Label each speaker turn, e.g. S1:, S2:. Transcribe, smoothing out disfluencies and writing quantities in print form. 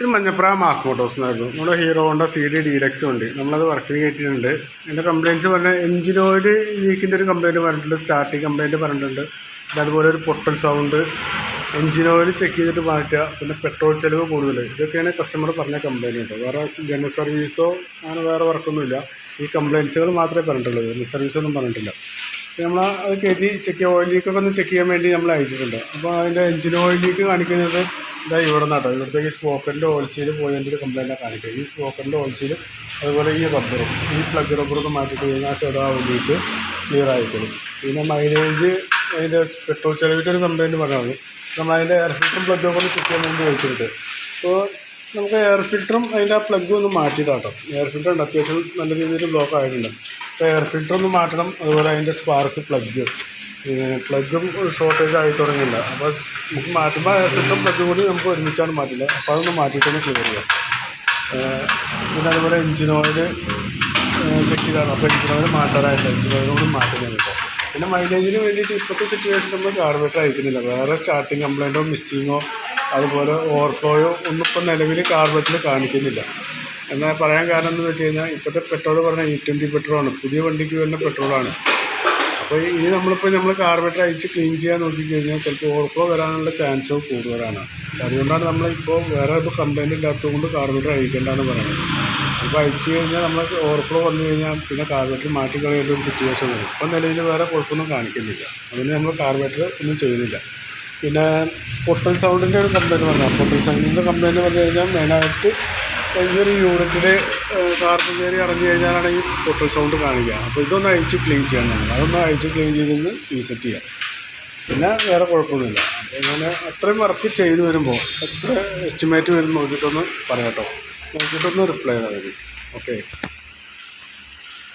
S1: ഇത് Manjapra mass Motors എന്നായിരുന്നു. നമ്മുടെ ഹീറോ ഹോണ്ട CD ഡീലക്സ് ഉണ്ട്. നമ്മളത് വർക്കിന് കയറ്റിയിട്ടുണ്ട്. അതിൻ്റെ കംപ്ലയിൻറ്റ്സ് പറഞ്ഞാൽ എഞ്ചിൻ ഓയിൽ ലീക്കിൻ്റെ ഒരു കംപ്ലയിൻറ്റ് പറഞ്ഞിട്ടുണ്ട്, സ്റ്റാർട്ടിങ് കംപ്ലയിൻറ്റ് പറഞ്ഞിട്ടുണ്ട്. പിന്നെ അതുപോലെ ഒരു പൊട്ടൽ സൗണ്ട്, എഞ്ചിൻ ഓയിൽ ചെക്ക് ചെയ്തിട്ട് മാറ്റുക, പിന്നെ പെട്രോൾ ചിലവ് കൂടുതൽ. ഇതൊക്കെയാണ് കസ്റ്റമർ പറഞ്ഞ കംപ്ലയിൻറ്റ് കേട്ടോ. വേറെ ജനറൽ സർവീസോ അങ്ങനെ വേറെ വർക്കൊന്നുമില്ല. ഈ കംപ്ലയിൻറ്റ്സുകൾ മാത്രമേ പറഞ്ഞിട്ടുള്ളൂ, ജനറൽ സർവീസൊന്നും പറഞ്ഞിട്ടില്ല. നമ്മൾ അത് കയറ്റി ചെക്ക് ഓയിൽ ലീക്കൊക്കെ ഒന്ന് ചെക്ക് ചെയ്യാൻ വേണ്ടി നമ്മൾ അയച്ചിട്ടുണ്ട്. അപ്പോൾ അതിൻ്റെ എഞ്ചിൻ ഓയിൽ ലീക്ക് കാണിക്കുന്നത് ഇതാ ഇവിടെ നിന്നാട്ടോ. ഇവിടുത്തെ ഈ സ്പോക്കറിൻ്റെ ഓയിൽസീൽ പോയതിൻ്റെ ഒരു കംപ്ലയിൻറ്റാണ് കാണിക്കുക. ഈ സ്പോക്കറിൻ്റെ ഓയിൽസീൽ അതുപോലെ ഈ റബ്ബറും ഈ പ്ലഗ് റബ്ബറൊക്കെ മാറ്റിയിട്ട് കഴിഞ്ഞാൽ സദാ ഓയിലേക്ക് ക്ലിയർ ആയിക്കോളും. പിന്നെ മൈലേജ് അതിൻ്റെ പെട്രോൾ ചിലവിട്ടൊരു കംപ്ലയിൻറ്റ് പറഞ്ഞത് നമ്മളതിൻ്റെ എയർ ഫിൽറ്ററും പ്ലഗൊക്കെ ഒന്ന് ചെക്ക് ചെയ്യാൻ വേണ്ടി വെച്ചിട്ടുണ്ട്. അപ്പോൾ നമുക്ക് എയർ ഫിൽറ്ററും അതിൻ്റെ ആ പ്ലഗും ഒന്ന് മാറ്റിയിട്ടാട്ടോ. എയർ ഫിൽറ്റർ ഉണ്ട്, അത്യാവശ്യം നല്ല രീതിയിൽ ബ്ലോക്ക് ആയിട്ടുണ്ട്. അപ്പോൾ എയർ ഫിൽറ്റർ ഒന്ന് മാറ്റണം. അതുപോലെ അതിൻ്റെ സ്പാർക്ക് പ്ലഗും ഷോർട്ടേജ് ആയി തുടങ്ങിയില്ല. അപ്പോൾ നമുക്ക് മാറ്റുമ്പോൾ എയർ ഫിൽറ്ററും പ്ലഗും കൂടി നമുക്ക് ഒരുമിച്ചാണ് മാറ്റില്ല. അപ്പോൾ അതൊന്ന് മാറ്റിയിട്ടൊന്ന് ക്ലിയർ ചെയ്യാം. പിന്നെ അതുപോലെ എഞ്ചിൻ ഓയിൽ ചെക്ക് ചെയ്താണ്. അപ്പോൾ എഞ്ചിൻ ഓയിൽ മാറ്റാനായിട്ട് എഞ്ചിൻ ഓയിലും കൂടി മാറ്റുന്നത് കേട്ടോ. പിന്നെ മൈലേജിന് വേണ്ടിയിട്ട് ഇപ്പോഴത്തെ സിറ്റുവേഷൻ നമ്മൾ കാർബറേറ്റർ അയക്കുന്നില്ല. വേറെ സ്റ്റാർട്ടിങ് കംപ്ലയിൻറ്റോ മിസ്സിങ്ങോ അതുപോലെ ഓവർഫ്ലോയോ ഒന്നും ഇപ്പം നിലവിൽ കാർബറേറ്ററിൽ കാണിക്കുന്നില്ല. എന്നാൽ പറയാൻ കാരണം എന്താണെന്ന് വെച്ച് കഴിഞ്ഞാൽ ഇപ്പോഴത്തെ പെട്രോൾ പറഞ്ഞാൽ E20 പെട്രോളാണ്, പുതിയ വണ്ടിക്ക് വരുന്ന പെട്രോളാണ്. അപ്പോൾ ഇനി നമ്മൾ കാർബറേറ്റർ അയച്ച് ക്ലീൻ ചെയ്യാൻ നോക്കിക്കഴിഞ്ഞാൽ ചിലപ്പോൾ ഓവർഫ്ലോ വരാനുള്ള ചാൻസ് കൂടുതലാണ്. അതുകൊണ്ടാണ് നമ്മളിപ്പോൾ വേറെ ഇപ്പോൾ കംപ്ലയിൻ്റ് ഇല്ലാത്തതുകൊണ്ട് കാർബറേറ്റർ അയക്കേണ്ടതെന്ന് പറയുന്നത്. ഇപ്പോൾ അയച്ചു കഴിഞ്ഞാൽ നമ്മൾ ഓവർഫ്ലോ വന്നു കഴിഞ്ഞാൽ പിന്നെ കാർബറേറ്റർ മാറ്റി കളയേണ്ട ഒരു സിറ്റുവേഷൻ വരും. ഇപ്പം നിലവിൽ വേറെ കുഴപ്പമൊന്നും കാണിക്കുന്നില്ല. അതിന് നമ്മൾ കാർബറേറ്റർ ഒന്നും ചെയ്യുന്നില്ല. പിന്നെ പൊട്ടൽ സൗണ്ടിൻ്റെ ഒരു കംപ്ലയിൻറ്റ് പറഞ്ഞാൽ പൊട്ടൽ സൗണ്ടിൻ്റെ കംപ്ലയിൻറ്റ് പറഞ്ഞു കഴിഞ്ഞാൽ മെയിനായിട്ട് ഈ ഒരു യൂണിറ്റിൽ കാർബൺ കയറി ഇറങ്ങി കഴിഞ്ഞാലാണ് ഈ പൊട്ടൽ സൗണ്ട് കാണിക്കുക. അപ്പോൾ ഇതൊന്ന് അഴിച്ച് ക്ലീൻ ചെയ്യാൻ നമ്മൾ അതൊന്ന് അഴിച്ച് ക്ലീൻ ചെയ്തൊന്ന് റീസെറ്റ് ചെയ്യാം. പിന്നെ വേറെ കുഴപ്പമൊന്നുമില്ല. അപ്പോൾ ഇങ്ങനെ അത്രയും വർക്ക് ചെയ്ത് വരുമ്പോൾ എത്ര എസ്റ്റിമേറ്റ് വരും നോക്കിയിട്ടൊന്ന് പറയാം കേട്ടോ. നോക്കിയിട്ടൊന്ന് റിപ്ലൈ ചെയ്താൽ മതി. ഓക്കെ.